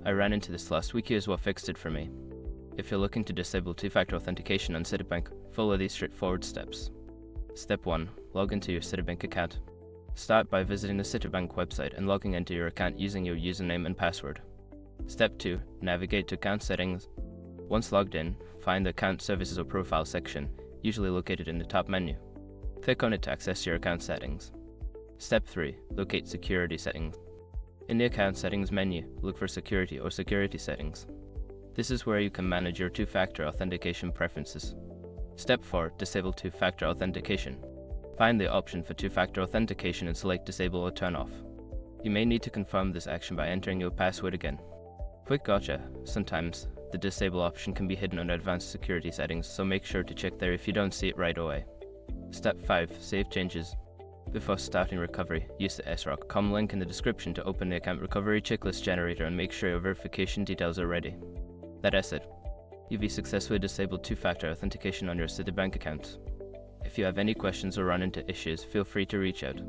I ran into this last week. Here's what fixed it for me. If you're looking to disable two-factor authentication on Citibank, follow these straightforward steps. Step 1. Log into your Citibank account. Start by visiting the Citibank website and logging into your account using your username and password. Step 2. Navigate to Account Settings. Once logged in, find the Account Services or Profile section, usually located in the top menu. Click on it to access your account settings. Step 3. Locate Security Settings. In the Account Settings menu, look for Security or Security Settings. This is where you can manage your two-factor authentication preferences. Step 4. Disable two-factor authentication. Find the option for two-factor authentication and select Disable or Turn Off. You may need to confirm this action by entering your password again. Quick gotcha: sometimes the Disable option can be hidden under Advanced Security Settings, so make sure to check there if you don't see it right away. Step 5. Save changes. Before starting recovery, use the sroc.com link in the description to open the account recovery checklist generator and make sure your verification details are ready. That's it. You've successfully disabled two-factor authentication on your Citibank account. If you have any questions or run into issues, feel free to reach out.